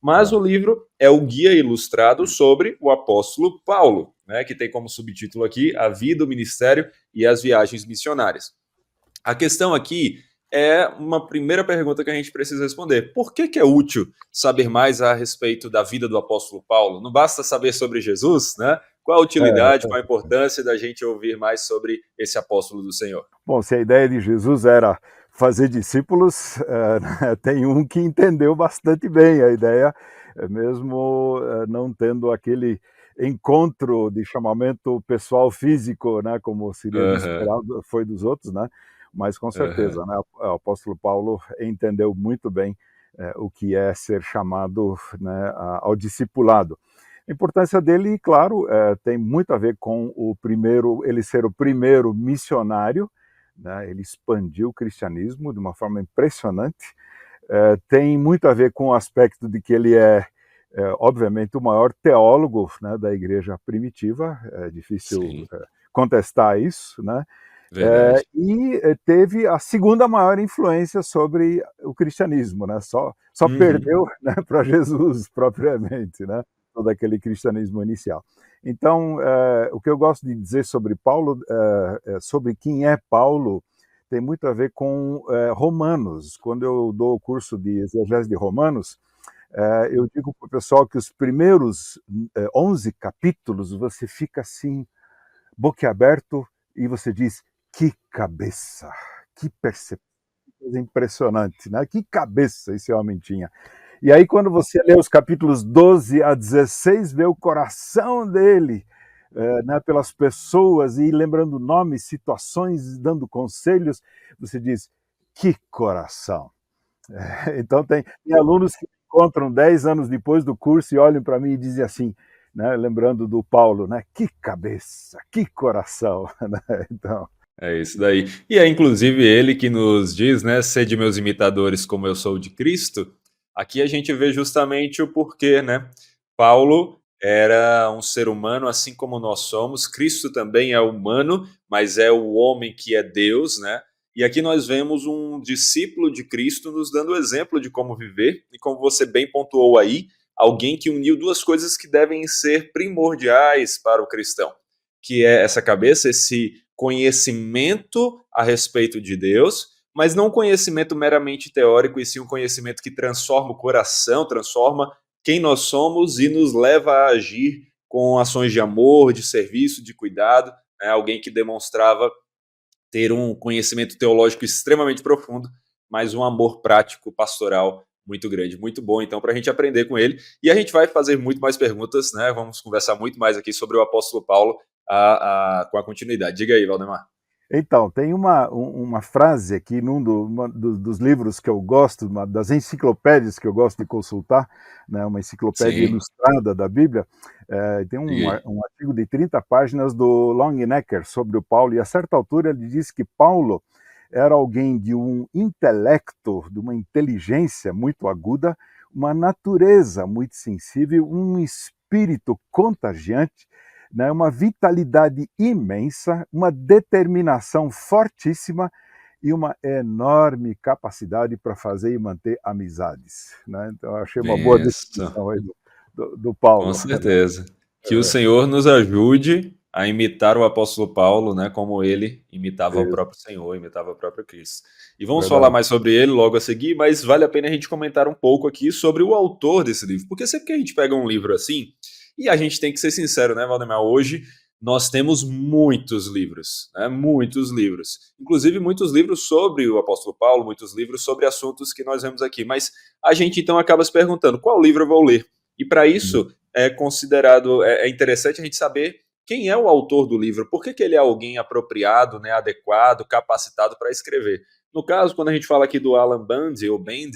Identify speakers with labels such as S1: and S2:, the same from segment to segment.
S1: mas o livro é o guia ilustrado sobre o apóstolo Paulo, né, que tem como subtítulo aqui A Vida, o Ministério e as Viagens Missionárias. A questão aqui é uma primeira pergunta que a gente precisa responder. Por que é útil saber mais a respeito da vida do apóstolo Paulo? Não basta saber sobre Jesus, né? Qual a utilidade, qual a importância da gente ouvir mais sobre esse apóstolo do Senhor?
S2: Bom, se a ideia de Jesus era fazer discípulos, tem um que entendeu bastante bem a ideia, mesmo não tendo aquele encontro de chamamento pessoal físico, né, como seria de esperado, foi dos outros, né? Mas com certeza, né, o apóstolo Paulo entendeu muito bem o que é ser chamado, né, ao discipulado. A importância dele, claro, tem muito a ver com ele ser o primeiro missionário, né? Ele expandiu o cristianismo de uma forma impressionante. Tem muito a ver com o aspecto de que ele obviamente, o maior teólogo, né, da igreja primitiva. É difícil contestar isso, né? E teve a segunda maior influência sobre o cristianismo, né? Só perdeu, né, para Jesus propriamente, né? Todo aquele cristianismo inicial. Então, o que eu gosto de dizer sobre Paulo, sobre quem é Paulo, tem muito a ver com Romanos. Quando eu dou o curso de exegese de Romanos, eu digo para o pessoal que os primeiros 11 capítulos você fica assim, boquiaberto, e você diz: que cabeça, que percepção impressionante, né? Que cabeça esse homem tinha. E aí, quando você lê os capítulos 12 a 16, vê o coração dele, né, pelas pessoas, e lembrando nomes, situações, dando conselhos, você diz: que coração. Então, tem alunos que encontram 10 anos depois do curso e olham para mim e dizem assim, né, lembrando do Paulo, né, que cabeça, que coração. Então,
S1: é isso daí. E é inclusive ele que nos diz, né, sede meus imitadores como eu sou de Cristo. Aqui a gente vê justamente o porquê, né? Paulo era um ser humano assim como nós somos. Cristo também é humano, mas é o homem que é Deus, né? E aqui nós vemos um discípulo de Cristo nos dando exemplo de como viver, e como você bem pontuou aí, alguém que uniu duas coisas que devem ser primordiais para o cristão, que é essa cabeça, esse conhecimento a respeito de Deus, mas não um conhecimento meramente teórico, e sim um conhecimento que transforma o coração, transforma quem nós somos e nos leva a agir com ações de amor, de serviço, de cuidado, né? Alguém que demonstrava ter um conhecimento teológico extremamente profundo, mas um amor prático, pastoral muito grande, muito bom, então, para a gente aprender com ele. E a gente vai fazer muito mais perguntas, né? Vamos conversar muito mais aqui sobre o apóstolo Paulo com a continuidade. Diga aí, Valdemar.
S2: Então, tem uma frase aqui num dos livros que eu gosto, uma das enciclopédias que eu gosto de consultar, né, uma enciclopédia ilustrada da Bíblia, tem um artigo de 30 páginas do Longenecker sobre o Paulo, e a certa altura ele diz que Paulo era alguém de um intelecto, de uma inteligência muito aguda, uma natureza muito sensível, um espírito contagiante, né, uma vitalidade imensa, uma determinação fortíssima e uma enorme capacidade para fazer e manter amizades, né? Então, eu achei uma boa definição aí do Paulo.
S1: Com certeza. Que o Senhor nos ajude a imitar o apóstolo Paulo, né, como ele imitava o próprio Senhor, imitava o próprio Cristo. E vamos falar mais sobre ele logo a seguir, mas vale a pena a gente comentar um pouco aqui sobre o autor desse livro, porque sempre que a gente pega um livro assim, e a gente tem que ser sincero, né, Valdemar? Hoje nós temos muitos livros, né? Muitos livros. Inclusive muitos livros sobre o apóstolo Paulo, muitos livros sobre assuntos que nós vemos aqui. Mas a gente então acaba se perguntando, qual livro eu vou ler? E para isso é interessante a gente saber quem é o autor do livro, por que ele é alguém apropriado, né, adequado, capacitado para escrever. No caso, quando a gente fala aqui do Alan Bundy, ou Band,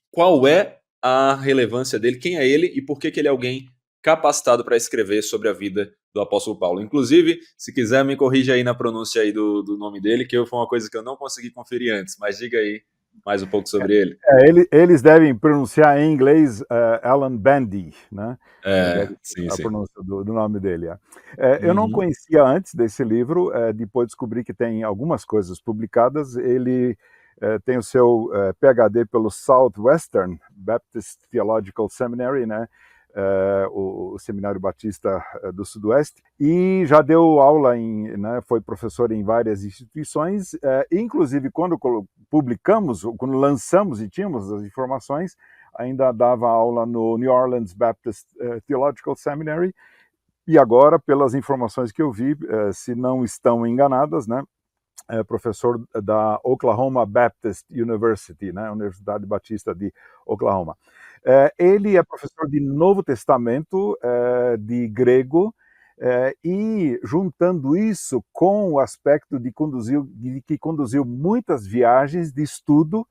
S1: qual é a relevância dele, quem é ele e por que ele é alguém capacitado para escrever sobre a vida do apóstolo Paulo. Inclusive, se quiser, me corrija aí na pronúncia aí do nome dele, que foi uma coisa que eu não consegui conferir antes, mas diga aí mais um pouco sobre ele.
S2: Eles devem pronunciar em inglês Alan Bandy, né?
S1: Sim,
S2: a pronúncia do nome dele. Eu não
S1: Uhum.
S2: conhecia antes desse livro, depois descobri que tem algumas coisas publicadas. Ele tem o seu PhD pelo Southwestern Baptist Theological Seminary, né? O Seminário Batista do Sudoeste, e já deu aula, né, foi professor em várias instituições, inclusive quando publicamos, quando lançamos e tínhamos as informações, ainda dava aula no New Orleans Baptist Theological Seminary, e agora, pelas informações que eu vi, se não estão enganadas, né, é professor da Oklahoma Baptist University, né, Universidade Batista de Oklahoma. Ele é professor de Novo Testamento, de grego, e juntando isso com o aspecto de que conduziu muitas viagens de estudo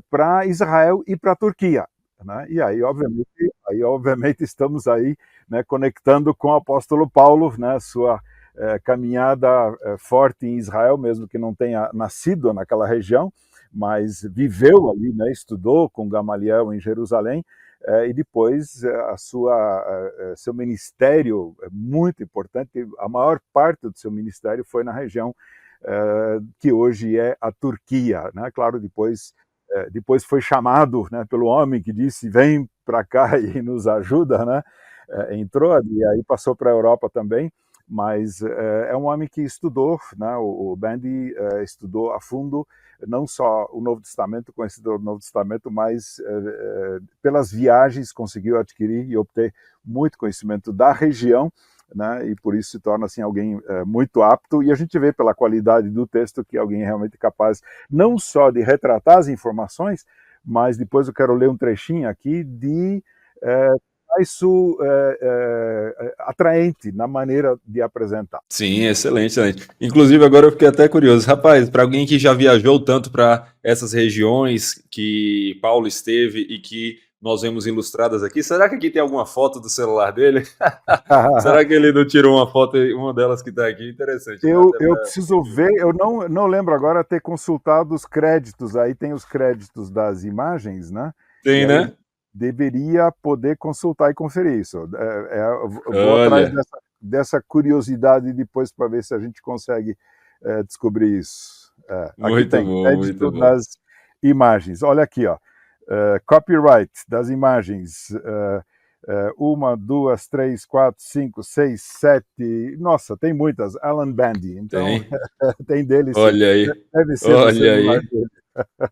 S2: para Israel e para a Turquia. Né? E obviamente, estamos aí, né, conectando com o apóstolo Paulo, né, sua caminhada forte em Israel, mesmo que não tenha nascido naquela região, mas viveu ali, né, estudou com Gamaliel em Jerusalém, e depois seu ministério é muito importante, a maior parte do seu ministério foi na região que hoje é a Turquia, né? Claro, depois foi chamado, né, pelo homem que disse, vem para cá e nos ajuda, né? Entrou e aí passou para a Europa também, mas é um homem que estudou, né, o Bandy estudou a fundo, não só o Novo Testamento, conhecedor do Novo Testamento, mas pelas viagens conseguiu adquirir e obter muito conhecimento da região, né, e por isso se torna assim, alguém muito apto, e a gente vê pela qualidade do texto que alguém é realmente capaz não só de retratar as informações, mas depois eu quero ler um trechinho aqui de isso atraente na maneira de apresentar.
S1: Sim, excelente, excelente. Inclusive, agora eu fiquei até curioso. Rapaz, para alguém que já viajou tanto para essas regiões que Paulo esteve e que nós vemos ilustradas aqui, será que aqui tem alguma foto do celular dele? Será que ele não tirou uma foto, uma delas que está aqui? Interessante, né?
S2: Eu preciso ver, eu não lembro agora ter consultado os créditos, aí tem os créditos das imagens, né?
S1: Tem, né?
S2: Deveria poder consultar e conferir isso. Eu vou atrás
S1: Olha,
S2: dessa curiosidade depois para ver se a gente consegue descobrir isso. Aqui
S1: muito
S2: tem
S1: bom, muito
S2: crédito
S1: bom.
S2: nas imagens. Olha aqui, ó. Copyright das imagens. Uma, duas, três, quatro, cinco, seis, sete. Nossa, tem muitas. Alan Bandy. Então,
S1: Tem.
S2: tem dele sim.
S1: Olha aí,
S2: Deve ser do
S1: olha
S2: celular
S1: aí.
S2: dele.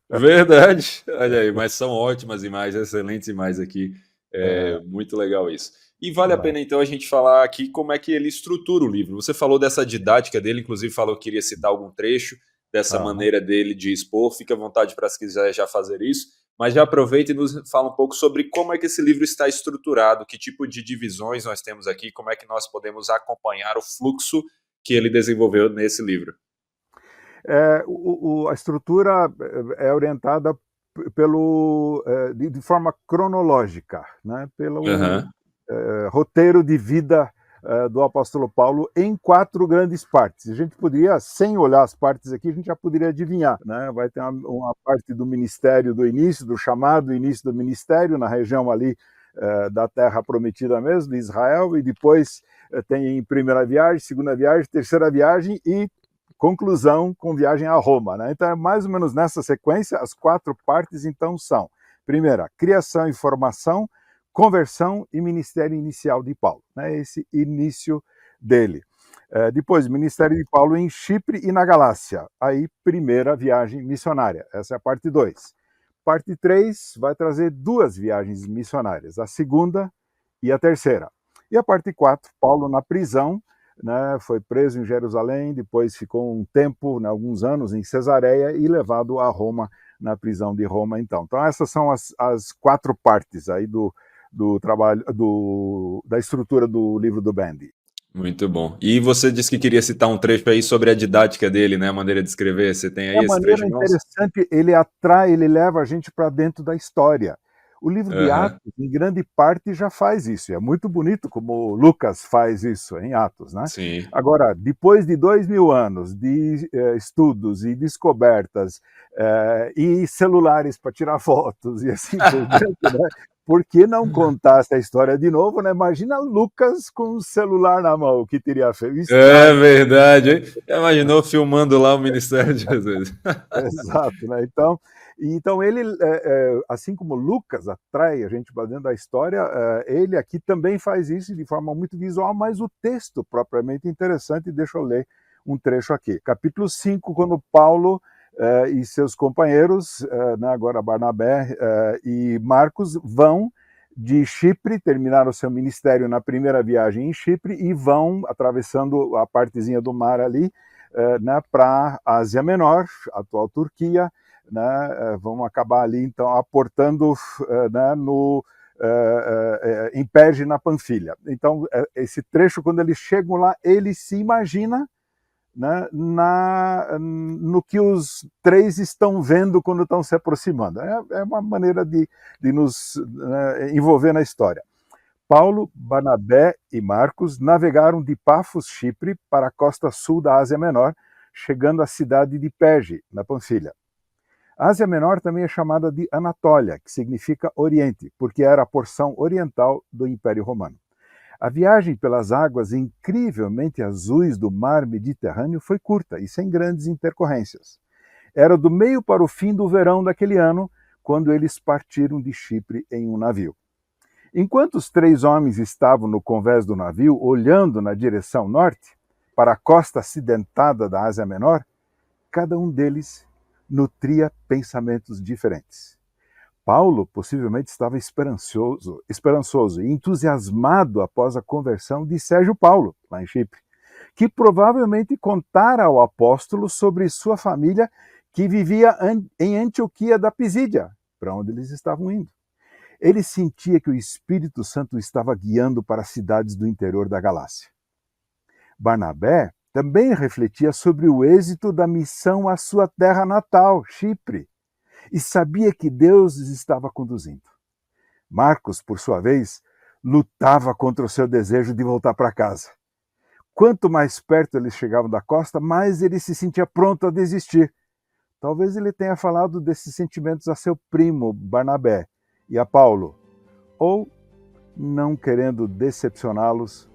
S1: Verdade. Olha aí, mas são ótimas imagens, excelentes imagens aqui. É muito legal isso. E vale a pena então a gente falar aqui como é que ele estrutura o livro. Você falou dessa didática dele, inclusive falou que queria citar algum trecho dessa
S2: Aham.
S1: maneira dele de expor. Fique à vontade para se quiser já fazer isso. Mas já aproveita e nos fala um pouco sobre como é que esse livro está estruturado, que tipo de divisões nós temos aqui, como é que nós podemos acompanhar o fluxo que ele desenvolveu nesse livro.
S2: A estrutura é orientada de forma cronológica, né? Pelo
S1: Aham.
S2: roteiro de vida do apóstolo Paulo em 4 grandes partes. A gente poderia, sem olhar as partes aqui, a gente já poderia adivinhar, né? Vai ter uma parte do ministério do início, do chamado início do ministério, na região ali da terra prometida mesmo, de Israel, e depois tem primeira viagem, segunda viagem, terceira viagem e conclusão com viagem a Roma, né? Então é mais ou menos nessa sequência, as 4 partes então são: primeira, criação e formação, conversão e ministério inicial de Paulo, né? Esse início dele. Depois, ministério de Paulo em Chipre e na Galácia, aí primeira viagem missionária, essa é a parte 2. Parte 3 vai trazer 2 viagens missionárias, a segunda e a terceira. E a parte 4, Paulo na prisão, né, foi preso em Jerusalém, depois ficou um tempo, né, alguns anos, em Cesareia e levado a Roma, na prisão de Roma, então. Então essas são as 4 partes aí do trabalho, da estrutura do livro do Bandy.
S1: Muito bom. E você disse que queria citar um trecho aí sobre a didática dele, né, a maneira de escrever. Você tem
S2: De
S1: aí
S2: uma
S1: esse trecho
S2: maneira
S1: em mãos?
S2: interessante, ele leva a gente para dentro da história. O livro de
S1: Aham,
S2: Atos, em grande parte, já faz isso. É muito bonito como Lucas faz isso em Atos, né?
S1: sim.
S2: Agora, depois de 2000 anos de estudos e descobertas e celulares para tirar fotos e assim por diante, né? por que não contar essa história de novo, né? Imagina Lucas com o celular na mão, o que teria feito?
S1: É verdade, hein? Já imaginou filmando lá o ministério de Jesus?
S2: Exato, né? Então ele, assim como Lucas atrai a gente para dentro da história, ele aqui também faz isso de forma muito visual, mas o texto propriamente interessante, deixa eu ler um trecho aqui. Capítulo 5, quando Paulo e seus companheiros, né, agora Barnabé e Marcos, vão de Chipre, terminaram o seu ministério na primeira viagem em Chipre e vão atravessando a partezinha do mar ali, né, para a Ásia Menor, atual Turquia, né, vão acabar ali então aportando né, em Perge, na Panfilha. Então esse trecho, quando eles chegam lá, ele se imagina, né, no que os três estão vendo quando estão se aproximando. É uma maneira de nos envolver na história. Paulo, Barnabé e Marcos navegaram de Pafos, Chipre, para a costa sul da Ásia Menor, chegando à cidade de Perge, na Panfilha. A Ásia Menor também é chamada de Anatólia, que significa Oriente, porque era a porção oriental do Império Romano. A viagem pelas águas incrivelmente azuis do mar Mediterrâneo foi curta e sem grandes intercorrências. Era do meio para o fim do verão daquele ano, quando eles partiram de Chipre em um navio. Enquanto os três homens estavam no convés do navio, olhando na direção norte, para a costa acidentada da Ásia Menor, cada um deles nutria pensamentos diferentes. Paulo possivelmente estava esperançoso e entusiasmado após a conversão de Sérgio Paulo, lá em Chipre, que provavelmente contara ao apóstolo sobre sua família que vivia em Antioquia da Pisídia, para onde eles estavam indo. Ele sentia que o Espírito Santo estava guiando para as cidades do interior da Galácia. Barnabé também refletia sobre o êxito da missão à sua terra natal, Chipre, e sabia que Deus os estava conduzindo. Marcos, por sua vez, lutava contra o seu desejo de voltar para casa. Quanto mais perto eles chegavam da costa, mais ele se sentia pronto a desistir. Talvez ele tenha falado desses sentimentos a seu primo Barnabé e a Paulo, ou, não querendo decepcioná-los,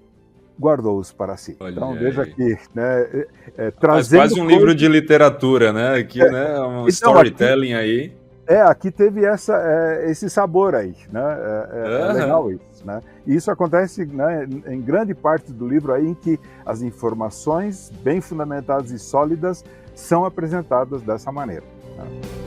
S2: guardou-os para si.
S1: Olha
S2: Então veja
S1: aí.
S2: aqui, né,
S1: Mas
S2: trazendo
S1: quase um livro de literatura, né? Aqui, né? Um
S2: Então
S1: storytelling aí.
S2: aqui teve esse sabor aí, né? É
S1: Aham.
S2: legal isso, né? E isso acontece, né, em grande parte do livro aí, em que as informações bem fundamentadas e sólidas são apresentadas dessa maneira, né?